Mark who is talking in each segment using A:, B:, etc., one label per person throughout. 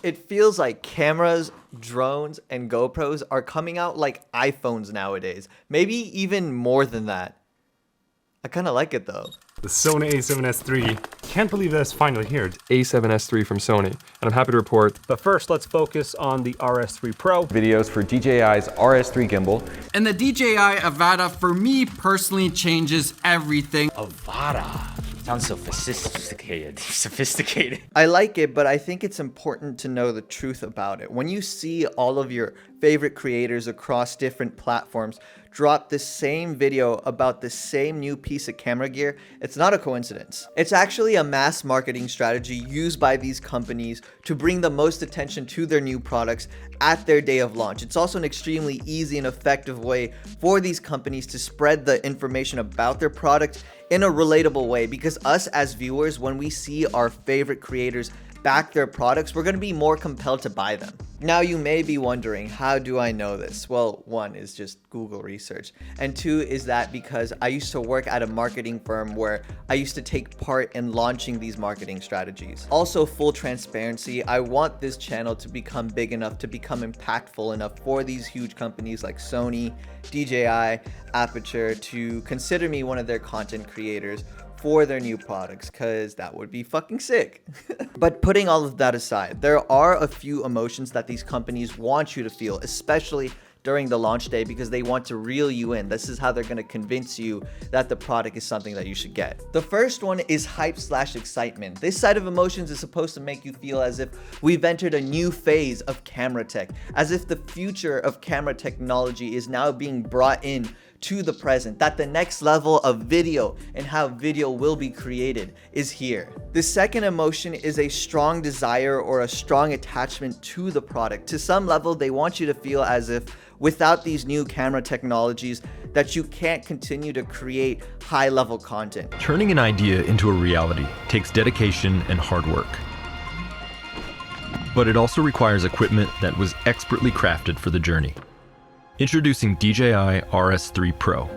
A: It feels like cameras, drones, and GoPros are coming out like iPhones nowadays. Maybe even more than that. I kind of like it though.
B: The Sony a7S III. Can't believe that it's finally here.
C: A7S III from Sony, and I'm happy to report.
B: But first, let's focus on the RS3 Pro.
D: Videos for DJI's RS3 gimbal.
E: And the DJI Avata, for me personally, changes everything.
F: Avata. Sounds so sophisticated.
A: I like it, but I think it's important to know the truth about it. When you see all of your favorite creators across different platforms drop the same video about the same new piece of camera gear, it's not a coincidence. It's actually a mass marketing strategy used by these companies to bring the most attention to their new products at their day of launch. It's also an extremely easy and effective way for these companies to spread the information about their product in a relatable way, because us as viewers, when we see our favorite creators back their products, we're going to be more compelled to buy them. Now you may be wondering, how do I know this? Well, one is just Google research, and two is that because I used to work at a marketing firm where I used to take part in launching these marketing strategies. Also, full transparency, I want this channel to become big enough, to become impactful enough for these huge companies like Sony, DJI, Aperture to consider me one of their content creators for their new products, because that would be fucking sick. But putting all of that aside, there are a few emotions that these companies want you to feel, especially during the launch day, because they want to reel you in. This is how they're going to convince you that the product is something that you should get. The first one is hype/excitement. This side of emotions is supposed to make you feel as if we've entered a new phase of camera tech, as if the future of camera technology is now being brought in to the present, that the next level of video and how video will be created is here. The second emotion is a strong desire or a strong attachment to the product. To some level, they want you to feel as if without these new camera technologies that you can't continue to create high-level content.
G: Turning an idea into a reality takes dedication and hard work. But it also requires equipment that was expertly crafted for the journey. Introducing DJI RS3 Pro.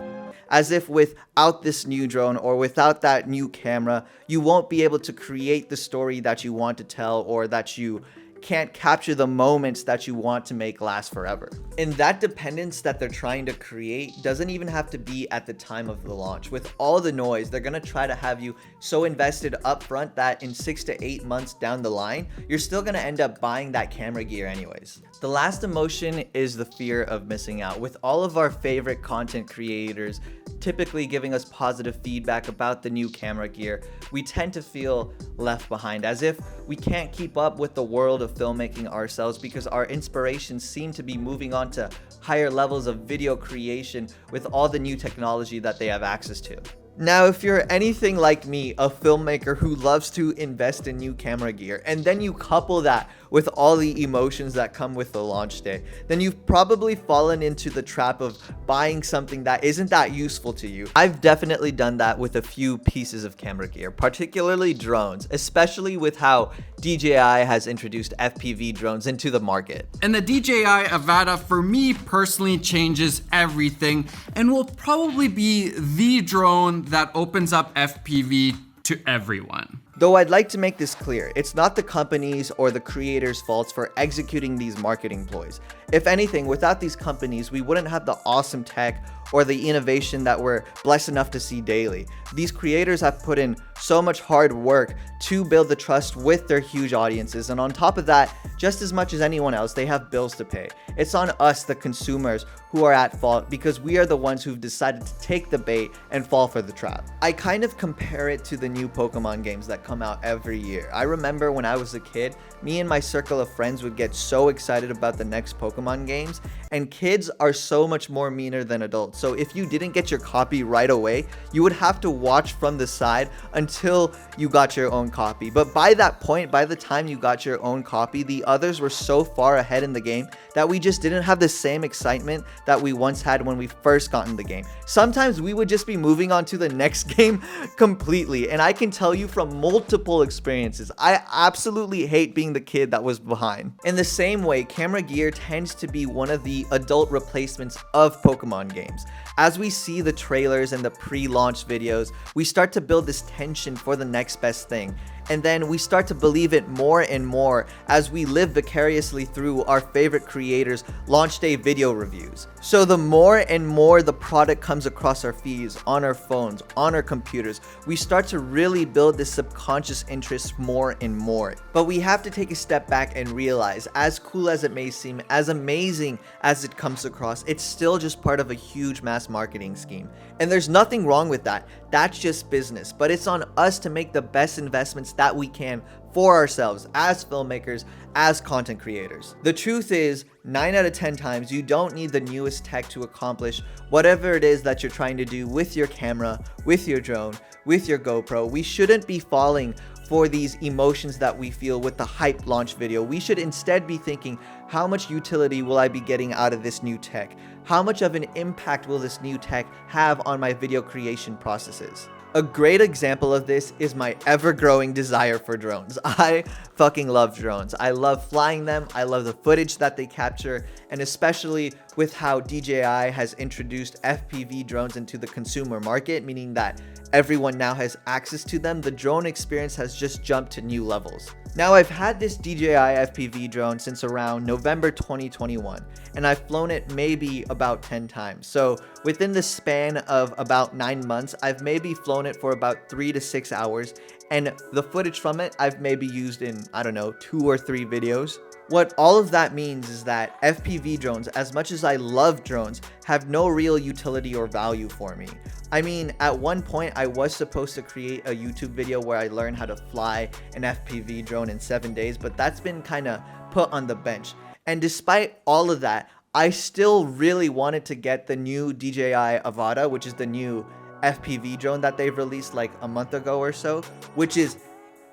A: As if without this new drone or without that new camera, you won't be able to create the story that you want to tell, or that you can't capture the moments that you want to make last forever. And that dependence that they're trying to create doesn't even have to be at the time of the launch. With all the noise, they're gonna try to have you so invested up front that in 6 to 8 months down the line, you're still gonna end up buying that camera gear anyways. The last emotion is the fear of missing out. With all of our favorite content creators typically giving us positive feedback about the new camera gear, we tend to feel left behind, as if we can't keep up with the world of filmmaking ourselves, because our inspirations seem to be moving on to higher levels of video creation with all the new technology that they have access to. Now, if you're anything like me, a filmmaker who loves to invest in new camera gear, and then you couple that with all the emotions that come with the launch day, then you've probably fallen into the trap of buying something that isn't that useful to you. I've definitely done that with a few pieces of camera gear, particularly drones, especially with how DJI has introduced FPV drones into the market.
E: And the DJI Avata, for me personally, changes everything and will probably be the drone that opens up FPV to everyone.
A: Though I'd like to make this clear, it's not the companies or the creators' faults for executing these marketing ploys. If anything, without these companies, we wouldn't have the awesome tech or the innovation that we're blessed enough to see daily. These creators have put in so much hard work to build the trust with their huge audiences, and on top of that, just as much as anyone else, they have bills to pay. It's on us, the consumers, who are at fault, because we are the ones who've decided to take the bait and fall for the trap. I kind of compare it to the new Pokemon games that come out every year. I remember when I was a kid, me and my circle of friends would get so excited about the next Pokemon games, and kids are so much more meaner than adults. So if you didn't get your copy right away, you would have to watch from the side until you got your own copy. But by that point, by the time you got your own copy, the others were so far ahead in the game that we just didn't have the same excitement that we once had when we first got in the game. Sometimes we would just be moving on to the next game completely, and I can tell you from multiple experiences, I absolutely hate being the kid that was behind. In the same way, camera gear tends to be one of the adult replacements of Pokemon games. As we see the trailers and the pre-launch videos, we start to build this tension for the next best thing. And then we start to believe it more and more as we live vicariously through our favorite creators' launch day video reviews. So the more and more the product comes across our feeds, on our phones, on our computers, we start to really build this subconscious interest more and more. But we have to take a step back and realize, as cool as it may seem, as amazing as it comes across, it's still just part of a huge mass marketing scheme. And there's nothing wrong with that. That's just business. But it's on us to make the best investments that we can for ourselves as filmmakers, as content creators. The truth is, 9 out of 10 times, you don't need the newest tech to accomplish whatever it is that you're trying to do with your camera, with your drone, with your GoPro. We shouldn't be falling for these emotions that we feel with the hype launch video. We should instead be thinking, how much utility will I be getting out of this new tech? How much of an impact will this new tech have on my video creation processes? A great example of this is my ever-growing desire for drones. I fucking love drones. I love flying them. I love the footage that they capture, and especially with how DJI has introduced FPV drones into the consumer market, meaning that everyone now has access to them, the drone experience has just jumped to new levels. Now, I've had this DJI FPV drone since around November 2021, and I've flown it maybe about 10 times. So within the span of about 9 months, I've maybe flown it for about 3 to 6 hours, and the footage from it I've maybe used in, I don't know, 2 or 3 videos. What all of that means is that FPV drones, as much as I love drones, have no real utility or value for me. I mean, at one point I was supposed to create a YouTube video where I learned how to fly an FPV drone in 7 days, but that's been kind of put on the bench. And despite all of that, I still really wanted to get the new DJI Avata, which is the new FPV drone that they've released like a month ago or so, which is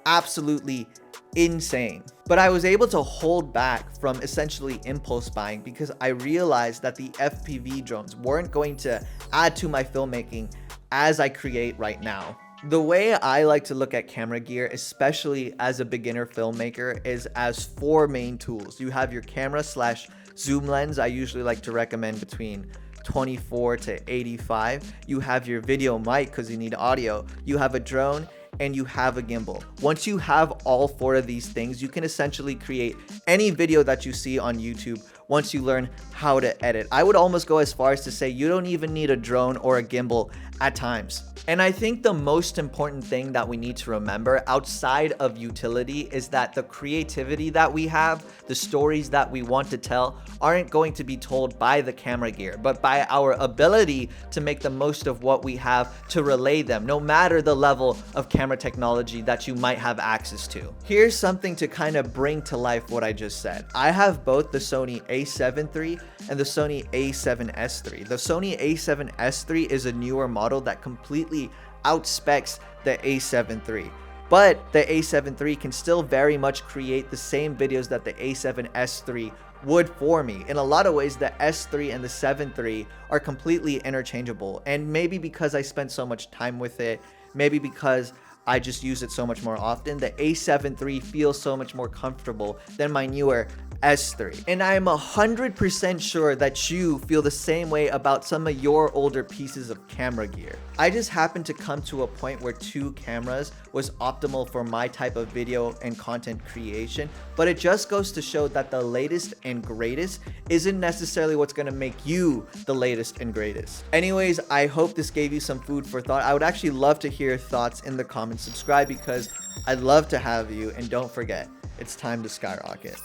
A: absolutely insane. But I was able to hold back from essentially impulse buying because I realized that the FPV drones weren't going to add to my filmmaking as I create right now. The way I like to look at camera gear, especially as a beginner filmmaker, is as 4 main tools. You have your camera / zoom lens. I usually like to recommend between 24 to 85. You have your video mic because you need audio. You have a drone, and you have a gimbal. Once you have all 4 of these things, you can essentially create any video that you see on YouTube once you learn how to edit. I would almost go as far as to say you don't even need a drone or a gimbal at times. And I think the most important thing that we need to remember outside of utility is that the creativity that we have, the stories that we want to tell, aren't going to be told by the camera gear, but by our ability to make the most of what we have to relay them, no matter the level of camera technology that you might have access to. Here's something to kind of bring to life what I just said. I have both the Sony a7 III and the Sony a7S III. The Sony a7S III is a newer model that completely outspecs the a7 III. But the a7 III can still very much create the same videos that the a7S III would for me. In a lot of ways, the S3 and the 7 III are completely interchangeable. And maybe because I spent so much time with it, maybe because I just use it so much more often, the a7 III feels so much more comfortable than my newer S3. And I'm 100% sure that you feel the same way about some of your older pieces of camera gear. I just happened to come to a point where 2 cameras was optimal for my type of video and content creation, but it just goes to show that the latest and greatest isn't necessarily what's gonna make you the latest and greatest. Anyways, I hope this gave you some food for thought. I would actually love to hear your thoughts in the comments. Subscribe because I'd love to have you, and don't forget, it's time to skyrocket.